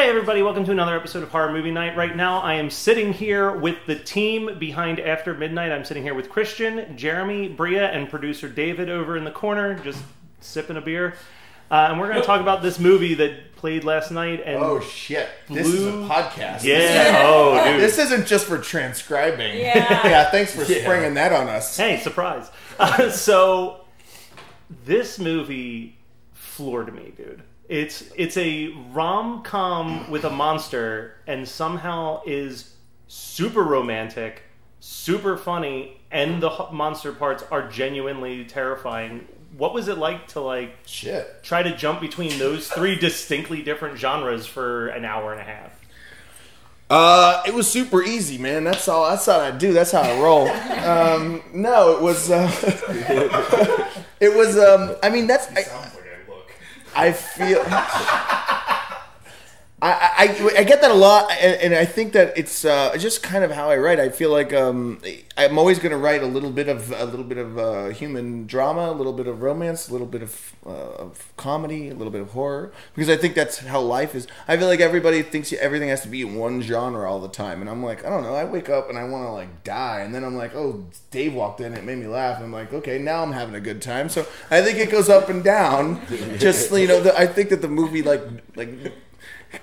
Hey everybody, welcome to another episode of Horror Movie Night. Right now I am sitting here with the team behind After Midnight. I'm sitting here with Christian, Jeremy, Brea, and producer David over in the corner, just sipping a beer. And we're going to talk about this movie that played last night. And oh shit, this is a podcast. Yeah, oh dude. This isn't just for transcribing. Yeah, yeah, thanks for springing that on us. Hey, surprise. So, this movie floored me, dude. It's a rom-com with a monster and somehow is super romantic, super funny, and the monster parts are genuinely terrifying. What was it like to try to jump between those three distinctly different genres for an hour and a half? It was super easy, man. That's all I do. That's how I roll. No, it was I mean, that's I feel I get that a lot, and I think that it's just kind of how I write. I feel like I'm always going to write a little bit of human drama, a little bit of romance, a little bit of comedy, a little bit of horror, because I think that's how life is. I feel like everybody thinks everything has to be in one genre all the time, and I'm like, I don't know. I wake up and I want to die, and then I'm like, oh, Dave walked in, it made me laugh, and I'm like, okay, now I'm having a good time. So I think it goes up and down. Just I think that the movie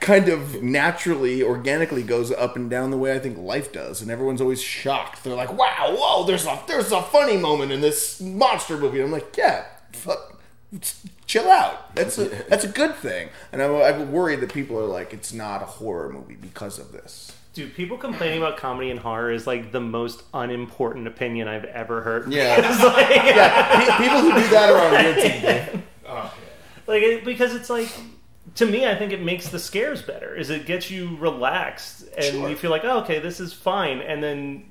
kind of naturally, organically goes up and down the way I think life does, and everyone's always shocked. They're like, "Wow, whoa! There's a funny moment in this monster movie." And I'm like, "Yeah, chill out. That's a good thing." And I'm worried that people are like, "It's not a horror movie because of this." Dude, people complaining about comedy and horror is the most unimportant opinion I've ever heard. Yeah, people who do that are on YouTube. Because it's to me, I think it makes the scares better. It gets you relaxed, and you feel like, oh, okay, this is fine. And then,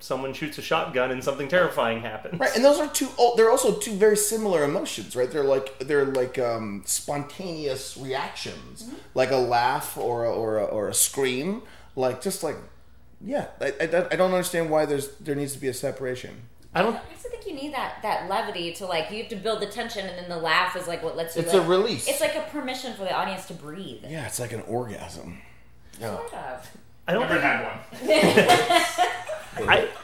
someone shoots a shotgun and something terrifying happens. Right, and those are they're also two very similar emotions, right? They're like spontaneous reactions, like a laugh or a scream, I don't understand why there needs to be a separation. I also think you need that levity to you have to build the tension, and then the laugh is what lets you. It's a release. It's like a permission for the audience to breathe. Yeah, it's like an orgasm. Sort of. I don't never had one.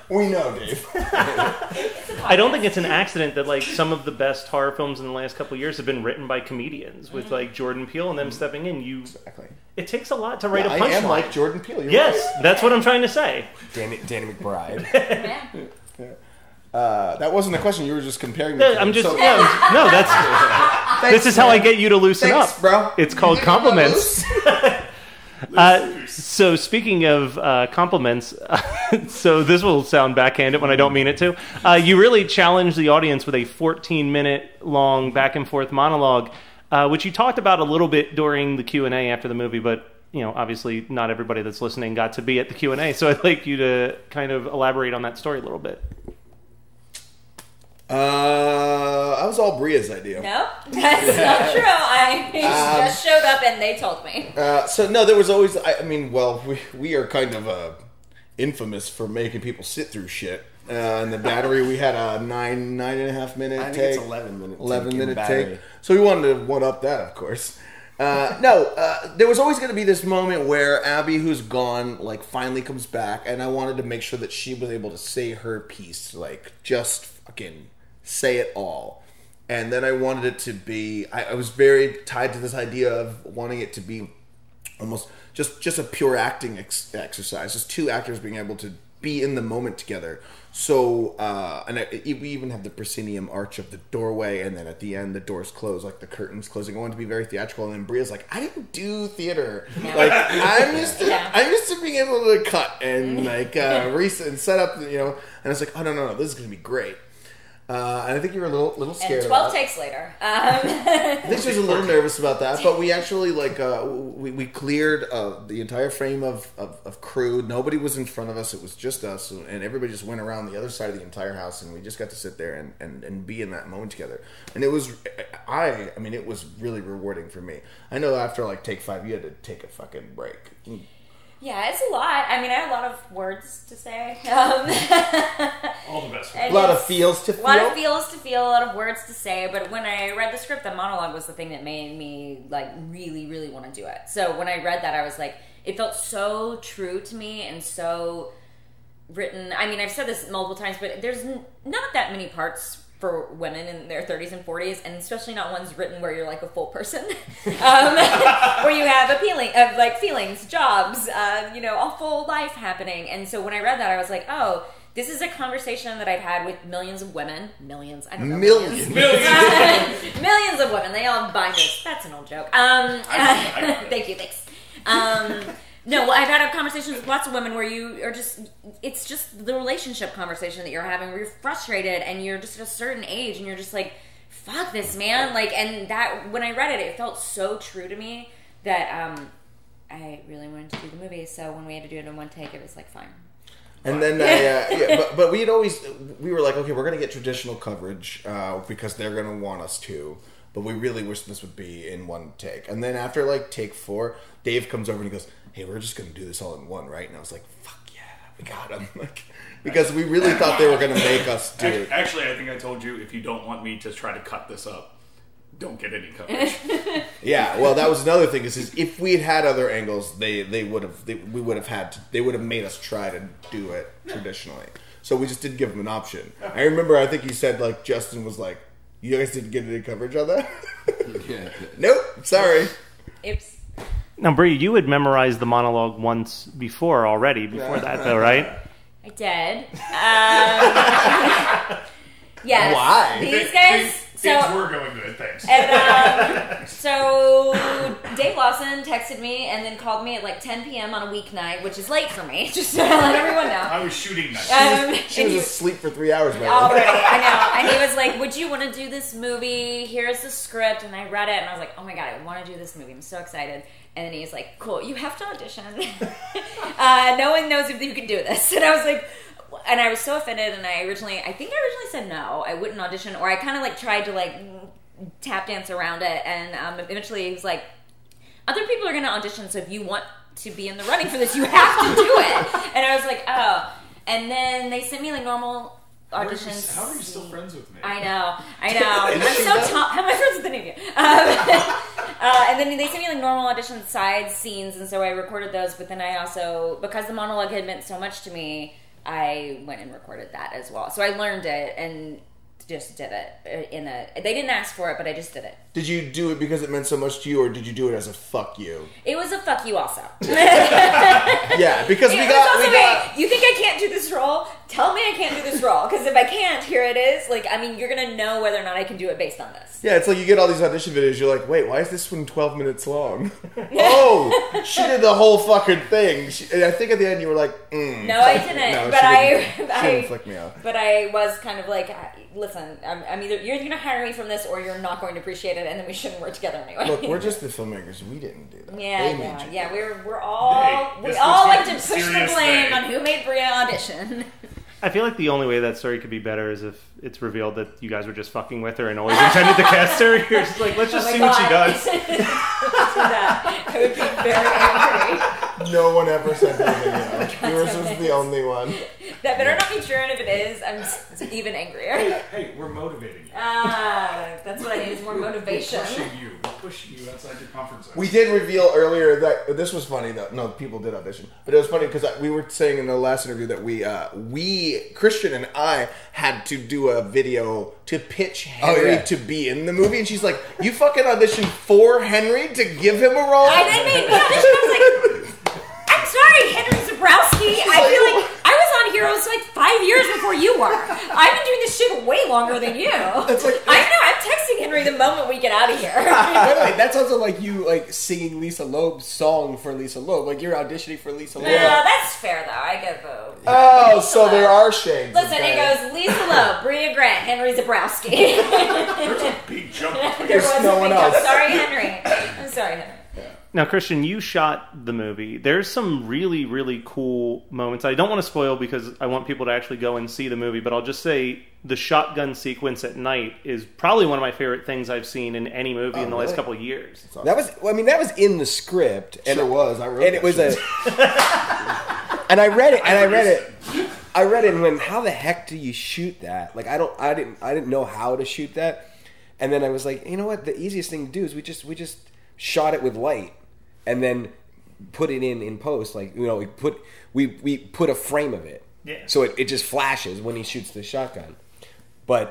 We know, Dave. I don't think it's an accident that some of the best horror films in the last couple of years have been written by comedians, with Jordan Peele and them stepping in. Exactly. It takes a lot to write a punchline. I am like Jordan Peele. Yes, right. That's what I'm trying to say. Danny McBride. Yeah. That wasn't a question. You were just comparing me. I'm just this is how I get you to loosen up, bro. It's called compliments. So speaking of compliments, so this will sound backhanded when I don't mean it to. You really challenged the audience with a 14-minute long back and forth monologue, which you talked about a little bit during the Q&A after the movie, but obviously not everybody that's listening got to be at the Q&A. So I'd like you to kind of elaborate on that story a little bit. That was all Brea's idea. Nope, that's not true. I just showed up and they told me. No, there was always. We are kind of infamous for making people sit through shit. And the battery, we had a 9.5 minute take. I think it's 11 minute. 11-minute take. So we wanted to one up that, of course. There was always going to be this moment where Abby, who's gone, finally comes back, and I wanted to make sure that she was able to say her piece, just fucking say it all. And then I wanted it to be, I was very tied to this idea of wanting it to be almost just a pure acting exercise, just two actors being able to be in the moment together. So, we even have the proscenium arch of the doorway, and then at the end the doors close, the curtains closing. I wanted to be very theatrical, and then Brea's like, I didn't do theater. No. I'm used to being able to cut and and set up, and I was like, oh no, this is gonna be great. And I think you were a little scared. And 12 takes later. I think she was a little nervous about that, but we actually we cleared the entire frame of crew. Nobody was in front of us; it was just us, and everybody just went around the other side of the entire house, and we just got to sit there and be in that moment together. And it was, it was really rewarding for me. I know after take 5, you had to take a fucking break. Yeah, it's a lot. I mean, I have a lot of words to say. All the best. A lot of feels to feel. A lot of feels to feel, a lot of words to say. But when I read the script, the monologue was the thing that made me like really, really want to do it. So when I read that, I was like, it felt so true to me and so written. I mean, I've said this multiple times, but there's not that many parts for women in their 30s and 40s, and especially not ones written where you're like a full person, where you have feelings, jobs, a full life happening. And so when I read that, I was like, oh, this is a conversation that I've had with millions of women. Millions. I don't know. Millions of women. They all have binders. That's an old joke. Thank you. Thanks. No, well, I've had conversations with lots of women where you are it's just the relationship conversation that you're having where you're frustrated and you're just at a certain age and you're just like, fuck this, man. Like, and that, when I read it, it felt so true to me that I really wanted to do the movie. So when we had to do it in one take, it was like, fine. And then, but we were like, okay, we're going to get traditional coverage because they're going to want us to. But we really wish this would be in one take. And then after like take 4, Dave comes over and he goes, hey, we're just going to do this all in one, right? And I was like, fuck yeah, we got him. Like, because we really thought they were going to make us do it. Actually, I think I told you, if you don't want me to try to cut this up, don't get any coverage. Yeah, well, that was another thing. Is if we had other angles, they would have made us try to do it traditionally. So we just didn't give them an option. I remember, I think you said like Justin was like, you guys didn't get any coverage on that? Nope, sorry. Oops. Now, Brea, you had memorized the monologue once before that, though, right? I did. Yes. Why? These guys... Things were going good, thanks. And, so Dave Lawson texted me and then called me at like 10 p.m. on a weeknight, which is late for me, just to let everyone know. I was shooting night. She was asleep for 3 hours, man. Already, I know. And he was like, would you want to do this movie? Here's the script. And I read it and I was like, oh my God, I want to do this movie. I'm so excited. And then he's like, cool, you have to audition. No one knows if you can do this. And I was like... And I was so offended, and I originally said no, I wouldn't audition, or I kind of like tried to like tap dance around it, and eventually he was like, other people are going to audition, so if you want to be in the running for this, you have to do it. And I was like, oh. And then they sent me like normal auditions. How are you still friends with me? I know. I'm so how am I friends with any of you? And then they sent me like normal audition side scenes, and so I recorded those, but then I also, because the monologue had meant so much to me, I went and recorded that as well. So I learned it and just did it they didn't ask for it, but I just did it. Did you do it because it meant so much to you, or did you do it as a fuck you? It was a fuck you also. Yeah, because we got you think I can't do this role? Tell me I can't do this role, because if I can't, here it is. Like, I mean, you're gonna know whether or not I can do it based on this. Yeah, it's like you get all these audition videos, you're like, wait, why is this one 12 minutes long? Oh, she did the whole fucking thing. And I think at the end you were like, No, I didn't. No, but she didn't flick me off. But I was kind of like, listen, I'm either you're going to hire me from this, or you're not going to appreciate it, and then we shouldn't work together anyway. Look, we're just the filmmakers. We didn't do that. Yeah. We're all we all like to push the blame on who made Brea audition. I feel like the only way that story could be better is if it's revealed that you guys were just fucking with her and always intended to cast her. You're just like, let's just see what she does. Let's do that. I would be very angry. No one ever said anything else. Yours was the only one. That better not be true, and if it is, I'm even angrier. Hey, we're motivating you. That's what I need, is more motivation. We're pushing you outside your comfort zone. We did reveal earlier that this was funny though. No, people did audition, but it was funny because we were saying in the last interview that we Christian and I had to do a video to pitch Henry to be in the movie, and she's like, "You fucking auditioned for Henry to give him a role?" I didn't mean audition. I was like, I'm sorry, Henry Zabrowski. I feel like I was on Heroes like 5 years before you were. I've been doing this shit way longer than you. It's like, I'm texting Henry the moment we get out of here. By the way, that sounds like you like singing Lisa Loeb's song for Lisa Loeb. Like you're auditioning for Lisa Loeb. No, that's fair though. I get vote. Oh, so there are shades. Listen, it goes Lisa Loeb, Brea Grant, Henry Zabrowski. There's a big jump. There was no one else. I'm sorry, Henry. I'm sorry, Henry. Now, Christian, you shot the movie. There's some really, really cool moments. I don't want to spoil because I want people to actually go and see the movie, but I'll just say the shotgun sequence at night is probably one of my favorite things I've seen in any movie in the last couple of years. Awesome. That was in the script. And it was. I wrote and it was and I read it, and I read it, and went, how the heck do you shoot that? Like, I didn't know how to shoot that. And then I was like, you know what? The easiest thing to do is we just shot it with light. And then put it in post, like, you know, we put a frame of it, so it just flashes when he shoots the shotgun. But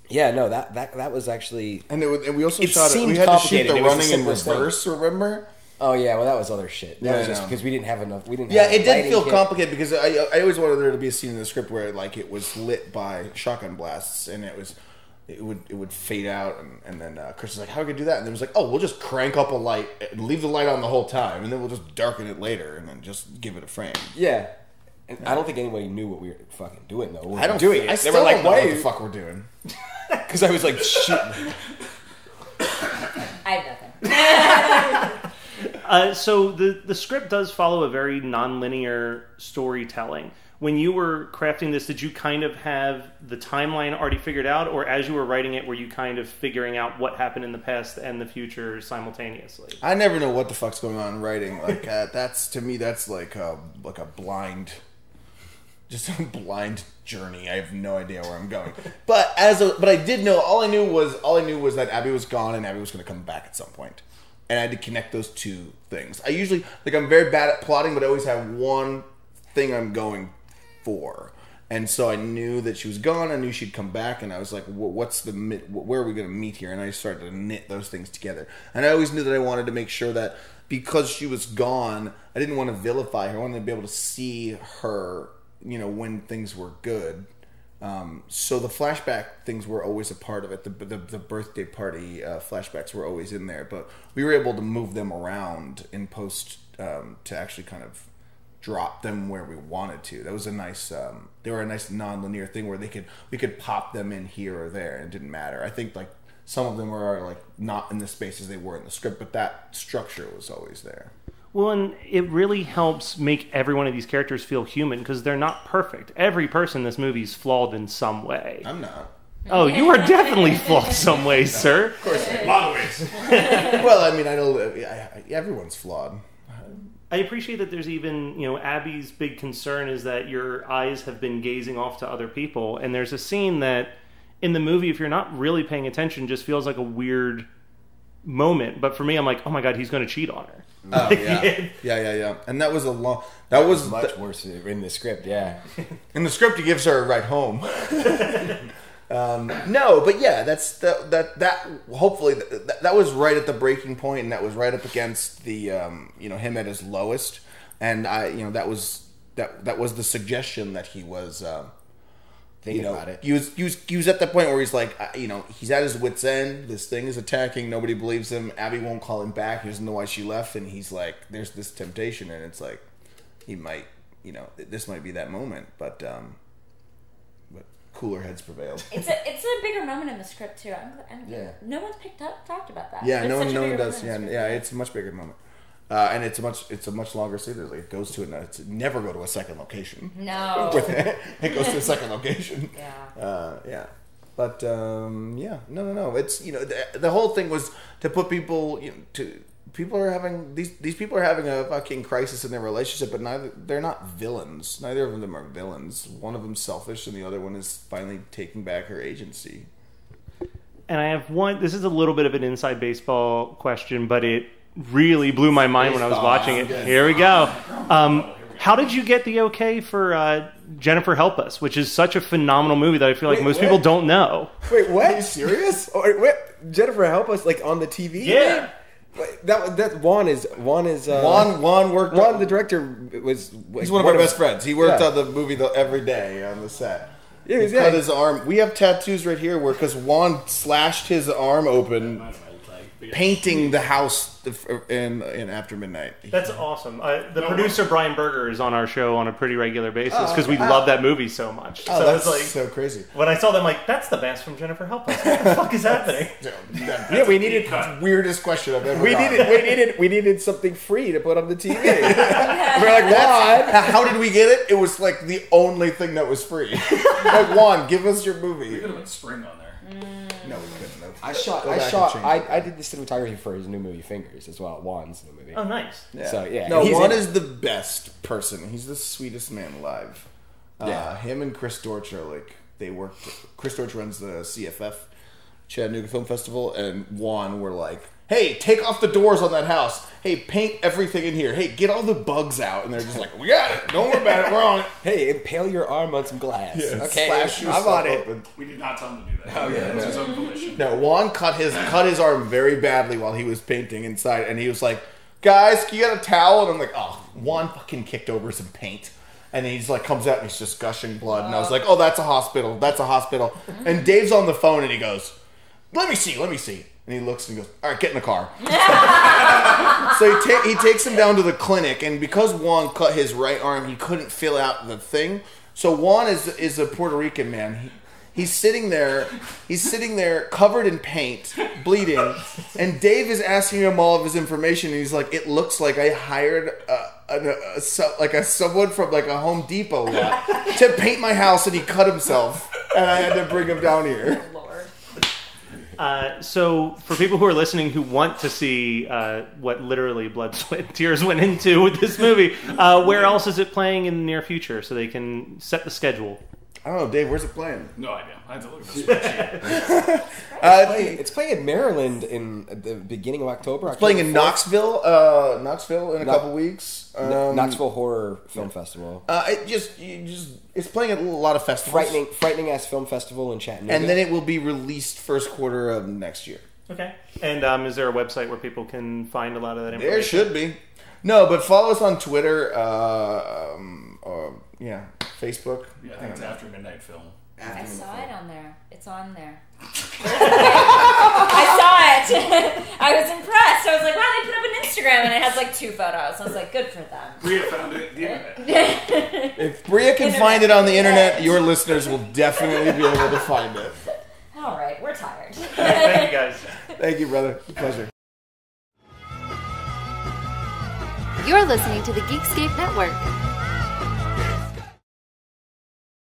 that was actually, and we also shot it. We had to shoot the running in reverse. Remember? Oh yeah, well that was other shit. That was just because we didn't have enough. We didn't. Yeah, have it did feel complicated because I always wanted there to be a scene in the script where like it was lit by shotgun blasts, and it would fade out, and then Chris was like, how could we do that? And then it was like, oh, we'll just crank up a light, leave the light on the whole time, and then we'll just darken it later, and then just give it a frame. Yeah. And I don't think anybody knew what we were fucking doing, though. I don't doing it. I still don't know what the fuck we're doing. Because I was like, shit. I have nothing. So the script does follow a very non-linear storytelling. When you were crafting this, did you kind of have the timeline already figured out, or as you were writing it, were you kind of figuring out what happened in the past and the future simultaneously? I never know what the fuck's going on in writing. Like that's to me, that's like a blind, just a blind journey. I have no idea where I'm going. But I did know. All I knew was that Abby was gone and Abby was going to come back at some point, and I had to connect those two things. I usually I'm very bad at plotting, but I always have one thing I'm going for, and so I knew that she was gone. I knew she'd come back, and I was like, where are we going to meet here? And I started to knit those things together. And I always knew that I wanted to make sure that because she was gone, I didn't want to vilify her. I wanted to be able to see her, you know, when things were good. So the flashback things were always a part of it. The birthday party flashbacks were always in there, but we were able to move them around in post to actually kind of drop them where we wanted to. That was a nice. They were a nice non-linear thing where we could pop them in here or there, and it didn't matter. I think like some of them were like not in the spaces they were in the script, but that structure was always there. Well, and it really helps make every one of these characters feel human because they're not perfect. Every person in this movie is flawed in some way. I'm not. Oh, you are definitely flawed some way, sir. Of course, A lot of ways. well, I mean, I know everyone's flawed. I appreciate that there's even, you know, Abby's big concern is that your eyes have been gazing off to other people. And there's a scene that in the movie, if you're not really paying attention, just feels like a weird moment. But for me, I'm like, oh my God, he's going to cheat on her. Oh, yeah. And that was much worse in the script, yeah. In the script, he gives her a ride home. No, but yeah, that's that. Hopefully, that was right at the breaking point, and that was right up against the him at his lowest, and that was the suggestion that he was thinking about it. He was at the point where he's like, he's at his wit's end. This thing is attacking. Nobody believes him. Abby won't call him back. He doesn't know why she left, and he's like, there's this temptation, and it's like he might, this might be that moment, but cooler heads prevailed. It's a bigger moment in the script too. Yeah. No one's talked about that. Yeah, no one does. Yeah, it's a much bigger moment, and it's a much longer series. Like it goes to it's never go to a second location. No, it goes to a second location. Yeah. But no. It's the whole thing was to put people people are having these people are having a fucking crisis in their relationship, but they're not villains. Neither of them are villains. One of them's selfish, and the other one is finally taking back her agency. And I have one. This is a little bit of an inside baseball question, but it really blew my mind when I was watching it. Here we go. How did you get the okay for Jennifer Help Us, which is such a phenomenal movie that I feel like most people don't know? Wait, what? Are you serious? Wait, Jennifer Help Us, like on the TV? Yeah. That Juan worked. Juan, the director, was he's one of our best friends. He worked on the movie every day on the set. Yeah, he cut his arm. We have tattoos right here because Juan slashed his arm open. painting the house in After Midnight. That's awesome. The producer Brian Berger is on our show on a pretty regular basis because we love that movie so much. Oh, so that's it's like so crazy. when I saw them, like that's the bass from Jennifer Help Us. What the fuck is happening? Yeah, we needed Weirdest question I've ever we gotten. needed something free to put on the TV. We're like, Juan, How did we get it? It was like the only thing that was free. Like, Juan, give us your movie. We could have put Spring on there. No, we couldn't. I did the cinematography for his new movie Fingers as well. Juan's new movie. Oh, nice. Yeah. So yeah, No, he's Juan in- is the best person. He's the sweetest man alive. Yeah. Him and Chris Dortch are like they worked. Chris Dortch runs the CFF Chattanooga Film Festival, and Juan were like, "Hey, take off the doors on that house. Hey, paint everything in here. Hey, get all the bugs out." And they're just like, "We got it. Don't worry about it. We're on it." Hey, impale your arm on some glass. Yeah, Okay, slash I'm yourself on it. open. We did not tell him to do that. Oh, yeah, It was no. his own volition. No, Juan cut his arm very badly while he was painting inside, and he was like, "Guys, can you get a towel?" And I'm like, "Oh, Juan fucking kicked over some paint." And then he's like, comes out and he's just gushing blood. And I was like, "Oh, that's a hospital. That's a hospital." And Dave's on the phone and he goes, let me see. And he looks and he goes, "All right, get in the car." So he takes him down to the clinic. And because Juan cut his right arm, he couldn't fill out the thing. So Juan is a Puerto Rican man. He's sitting there covered in paint, bleeding. And Dave is asking him all of his information. And he's like, "It looks like I hired someone from like a Home Depot lot to paint my house, and he cut himself, and I had to bring him down here." Lord. So for people who are listening who want to see what literally blood, sweat, and tears went into with this movie, where else is it playing in the near future so they can set the schedule? I don't know, Dave. Where's it playing? No idea. I had to look at the spreadsheet. It's playing in Maryland in the beginning of October. It's playing in October 4th. Knoxville in a couple weeks. Knoxville Horror Film Festival. It's playing at a lot of festivals. Frightening ass film festival in Chattanooga. And then it will be released first quarter of next year. Okay. And is there a website where people can find a lot of that information? There should be. No, but follow us on Twitter. Facebook. Yeah, I think it's After Midnight Film. I saw it on there. It's on there. I saw it. I was impressed. I was like, wow, they put up an Instagram and it has like 2 photos. I was like, good for them. Brea found it. The internet. If Brea can find it on the internet, your listeners will definitely be able to find it. All right, we're tired. Thank you, guys. Thank you, brother. Pleasure. You're listening to the Geekscape Network.